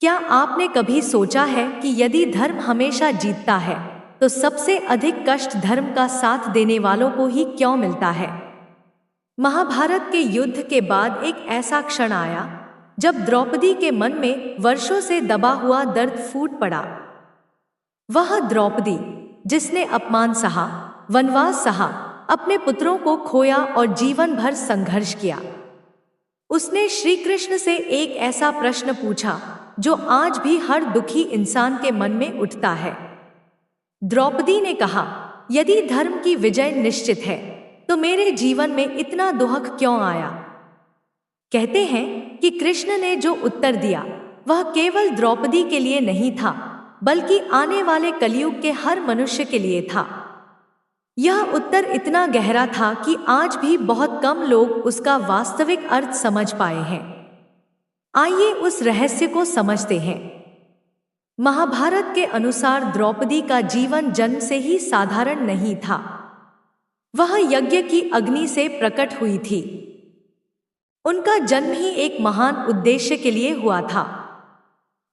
क्या आपने कभी सोचा है कि यदि धर्म हमेशा जीतता है तो सबसे अधिक कष्ट धर्म का साथ देने वालों को ही क्यों मिलता है? महाभारत के युद्ध के बाद एक ऐसा क्षण आया जब द्रौपदी के मन में वर्षों से दबा हुआ दर्द फूट पड़ा। वह द्रौपदी जिसने अपमान सहा, वनवास सहा, अपने पुत्रों को खोया और जीवन भर संघर्ष किया, उसने श्री कृष्ण से एक ऐसा प्रश्न पूछा जो आज भी हर दुखी इंसान के मन में उठता है। द्रौपदी ने कहा, यदि धर्म की विजय निश्चित है तो मेरे जीवन में इतना दुख क्यों आया? कहते हैं कि कृष्ण ने जो उत्तर दिया वह केवल द्रौपदी के लिए नहीं था, बल्कि आने वाले कलयुग के हर मनुष्य के लिए था। यह उत्तर इतना गहरा था कि आज भी बहुत कम लोग उसका वास्तविक अर्थ समझ पाए हैं। आइए उस रहस्य को समझते हैं। महाभारत के अनुसार द्रौपदी का जीवन जन्म से ही साधारण नहीं था। वह यज्ञ की अग्नि से प्रकट हुई थी। उनका जन्म ही एक महान उद्देश्य के लिए हुआ था।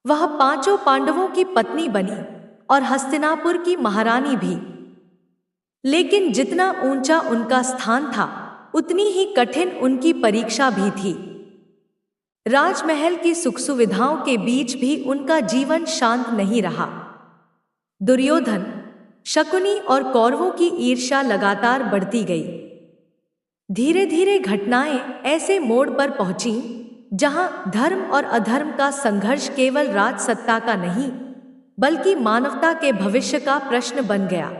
वह पांचों पांडवों की पत्नी बनी और हस्तिनापुर की महारानी भी। लेकिन जितना ऊंचा उनका स्थान था, उतनी ही कठिन उनकी परीक्षा भी थी। राजमहल की सुख सुविधाओं के बीच भी उनका जीवन शांत नहीं रहा। दुर्योधन, शकुनी और कौरवों की ईर्ष्या लगातार बढ़ती गई। धीरे धीरे घटनाएं ऐसे मोड़ पर पहुंची जहां धर्म और अधर्म का संघर्ष केवल राजसत्ता का नहीं, बल्कि मानवता के भविष्य का प्रश्न बन गया।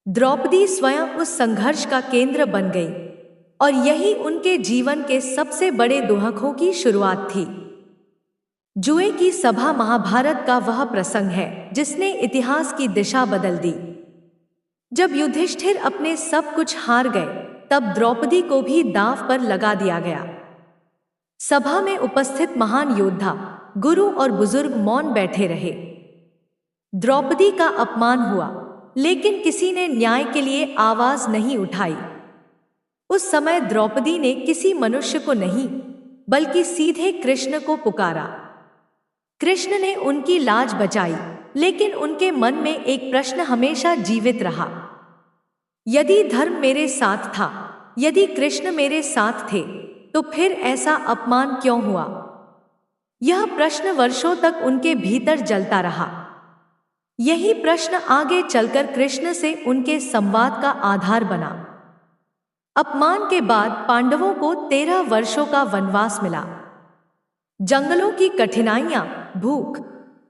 द्रौपदी स्वयं उस संघर्ष का केंद्र बन गई और यही उनके जीवन के सबसे बड़े दुखों की शुरुआत थी। जुए की सभा महाभारत का वह प्रसंग है जिसने इतिहास की दिशा बदल दी। जब युधिष्ठिर अपने सब कुछ हार गए, तब द्रौपदी को भी दांव पर लगा दिया गया। सभा में उपस्थित महान योद्धा, गुरु और बुजुर्ग मौन बैठे रहे। द्रौपदी का अपमान हुआ, लेकिन किसी ने न्याय के लिए आवाज नहीं उठाई। उस समय द्रौपदी ने किसी मनुष्य को नहीं, बल्कि सीधे कृष्ण को पुकारा। कृष्ण ने उनकी लाज बचाई, लेकिन उनके मन में एक प्रश्न हमेशा जीवित रहा। यदि धर्म मेरे साथ था, यदि कृष्ण मेरे साथ थे, तो फिर ऐसा अपमान क्यों हुआ? यह प्रश्न वर्षों तक उनके भीतर जलता रहा। यही प्रश्न आगे चलकर कृष्ण से उनके संवाद का आधार बना। अपमान के बाद पांडवों को 13 वर्षों का वनवास मिला। जंगलों की कठिनाइयां, भूख,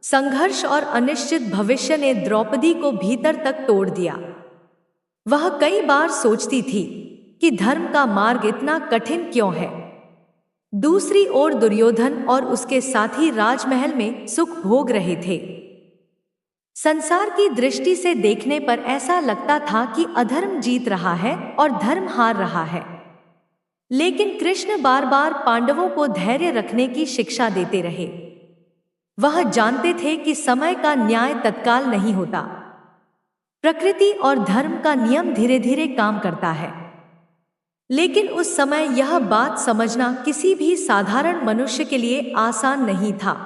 संघर्ष और अनिश्चित भविष्य ने द्रौपदी को भीतर तक तोड़ दिया। वह कई बार सोचती थी कि धर्म का मार्ग इतना कठिन क्यों है। दूसरी ओर दुर्योधन और उसके साथी राजमहल में सुख भोग रहे थे। संसार की दृष्टि से देखने पर ऐसा लगता था कि अधर्म जीत रहा है और धर्म हार रहा है। लेकिन कृष्ण बार बार पांडवों को धैर्य रखने की शिक्षा देते रहे। वह जानते थे कि समय का न्याय तत्काल नहीं होता। प्रकृति और धर्म का नियम धीरे धीरे काम करता है। लेकिन उस समय यह बात समझना किसी भी साधारण मनुष्य के लिए आसान नहीं था,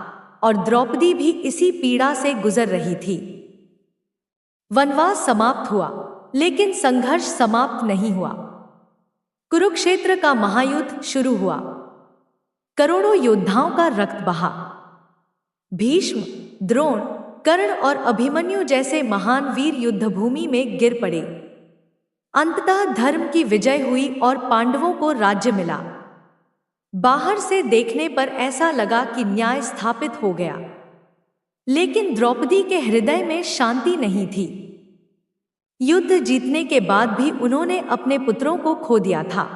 और द्रौपदी भी इसी पीड़ा से गुजर रही थी। वनवास समाप्त हुआ, लेकिन संघर्ष समाप्त नहीं हुआ। कुरुक्षेत्र का महायुद्ध शुरू हुआ। करोड़ों योद्धाओं का रक्त बहा। भीष्म, द्रोण, कर्ण और अभिमन्यु जैसे महान वीर युद्धभूमि में गिर पड़े। अंततः धर्म की विजय हुई और पांडवों को राज्य मिला। बाहर से देखने पर ऐसा लगा कि न्याय स्थापित हो गया, लेकिन द्रौपदी के हृदय में शांति नहीं थी। युद्ध जीतने के बाद भी उन्होंने अपने पुत्रों को खो दिया था।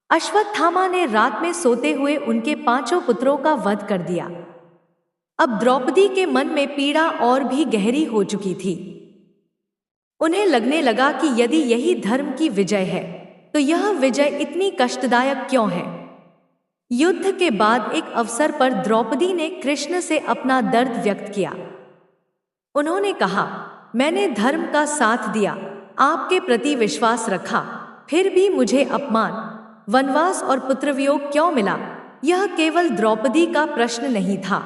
अश्वत्थामा ने रात में सोते हुए उनके 5 पुत्रों का वध कर दिया। अब द्रौपदी के मन में पीड़ा और भी गहरी हो चुकी थी। उन्हें लगने लगा कि यदि यही धर्म की विजय है, तो यह विजय इतनी कष्टदायक क्यों है? युद्ध के बाद एक अवसर पर द्रौपदी ने कृष्ण से अपना दर्द व्यक्त किया। उन्होंने कहा, मैंने धर्म का साथ दिया, आपके प्रति विश्वास रखा, फिर भी मुझे अपमान, वनवास और पुत्रवियोग क्यों मिला? यह केवल द्रौपदी का प्रश्न नहीं था,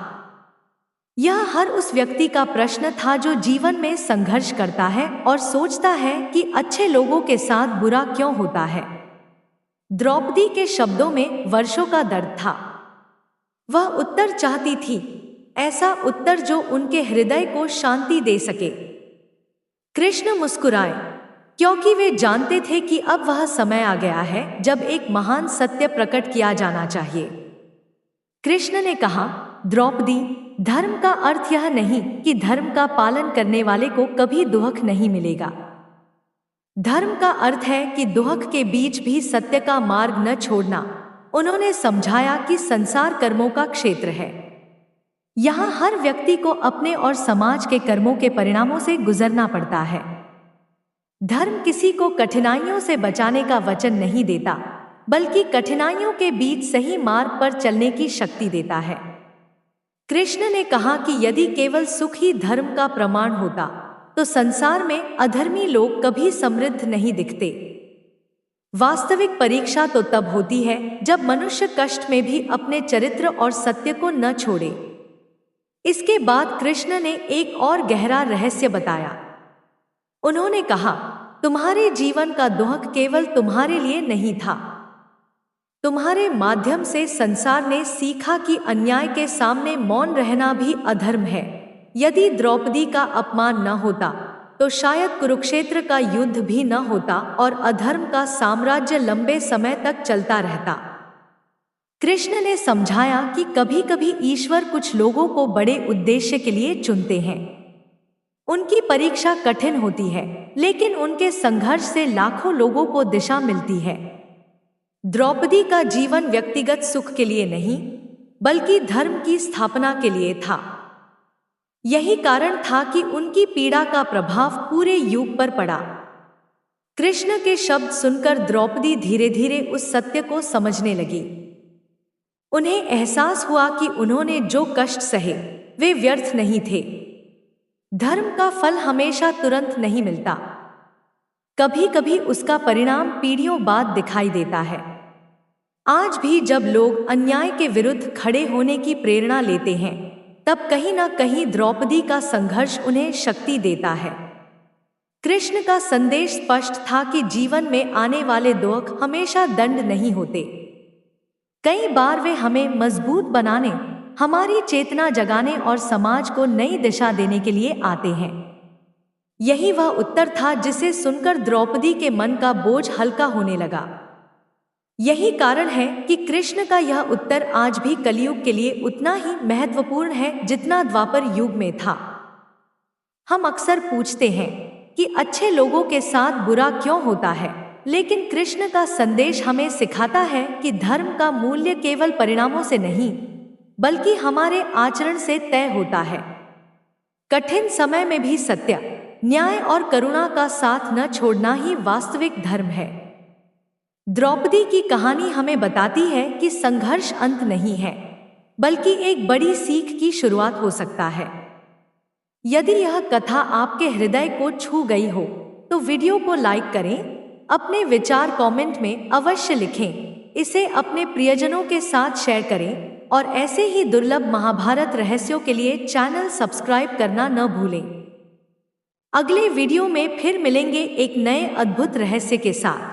यह हर उस व्यक्ति का प्रश्न था जो जीवन में संघर्ष करता है और सोचता है कि अच्छे लोगों के साथ बुरा क्यों होता है। द्रौपदी के शब्दों में वर्षों का दर्द था। वह उत्तर चाहती थी, ऐसा उत्तर जो उनके हृदय को शांति दे सके। कृष्ण मुस्कुराए, क्योंकि वे जानते थे कि अब वह समय आ गया है जब एक महान सत्य प्रकट किया जाना चाहिए। कृष्ण ने कहा, द्रौपदी, धर्म का अर्थ यह नहीं कि धर्म का पालन करने वाले को कभी दुख नहीं मिलेगा। धर्म का अर्थ है कि दुख के बीच भी सत्य का मार्ग न छोड़ना। उन्होंने समझाया कि संसार कर्मों का क्षेत्र है। यहाँ हर व्यक्ति को अपने और समाज के कर्मों के परिणामों से गुजरना पड़ता है। धर्म किसी को कठिनाइयों से बचाने का वचन नहीं देता, बल्कि कठिनाइयों के बीच सही मार्ग पर चलने की शक्ति देता है। कृष्ण ने कहा कि यदि केवल सुख ही धर्म का प्रमाण होता तो संसार में अधर्मी लोग कभी समृद्ध नहीं दिखते। वास्तविक परीक्षा तो तब होती है जब मनुष्य कष्ट में भी अपने चरित्र और सत्य को न छोड़े। इसके बाद कृष्ण ने एक और गहरा रहस्य बताया। उन्होंने कहा, तुम्हारे जीवन का दुख केवल तुम्हारे लिए नहीं था। तुम्हारे माध्यम से संसार ने सीखा कि अन्याय के सामने मौन रहना भी अधर्म है। यदि द्रौपदी का अपमान न होता तो शायद कुरुक्षेत्र का युद्ध भी न होता और अधर्म का साम्राज्य लंबे समय तक चलता रहता। कृष्ण ने समझाया कि कभी-कभी ईश्वर कुछ लोगों को बड़े उद्देश्य के लिए चुनते हैं। उनकी परीक्षा कठिन होती है, लेकिन उनके संघर्ष से लाखों लोगों को दिशा मिलती है। द्रौपदी का जीवन व्यक्तिगत सुख के लिए नहीं, बल्कि धर्म की स्थापना के लिए था। यही कारण था कि उनकी पीड़ा का प्रभाव पूरे युग पर पड़ा। कृष्ण के शब्द सुनकर द्रौपदी धीरे धीरे उस सत्य को समझने लगी। उन्हें एहसास हुआ कि उन्होंने जो कष्ट सहे वे व्यर्थ नहीं थे। धर्म का फल हमेशा तुरंत नहीं मिलता। कभी-कभी उसका परिणाम पीढ़ियों बाद दिखाई देता है। आज भी जब लोग अन्याय के विरुद्ध खड़े होने की प्रेरणा लेते हैं, तब कहीं ना कहीं द्रौपदी का संघर्ष उन्हें शक्ति देता है। कृष्ण का संदेश स्पष्ट था कि जीवन में आने वाले दुख हमेशा दंड नहीं होते। कई बार वे हमें मजबूत बनाने, हमारी चेतना जगाने और समाज को नई दिशा देने के लिए आते हैं। यही वह उत्तर था जिसे सुनकर द्रौपदी के मन का बोझ हल्का होने लगा। यही कारण है कि कृष्ण का यह उत्तर आज भी कलयुग के लिए उतना ही महत्वपूर्ण है जितना द्वापर युग में था। हम अक्सर पूछते हैं कि अच्छे लोगों के साथ बुरा क्यों होता है, लेकिन कृष्ण का संदेश हमें सिखाता है कि धर्म का मूल्य केवल परिणामों से नहीं, बल्कि हमारे आचरण से तय होता है। कठिन समय में भी सत्य, न्याय और करुणा का साथ न छोड़ना ही वास्तविक धर्म है। द्रौपदी की कहानी हमें बताती है कि संघर्ष अंत नहीं है, बल्कि एक बड़ी सीख की शुरुआत हो सकता है। यदि यह कथा आपके हृदय को छू गई हो तो वीडियो को लाइक करें, अपने विचार कमेंट में अवश्य लिखें, इसे अपने प्रियजनों के साथ शेयर करें और ऐसे ही दुर्लभ महाभारत रहस्यों के लिए चैनल सब्सक्राइब करना न भूलें। अगले वीडियो में फिर मिलेंगे एक नए अद्भुत रहस्य के साथ।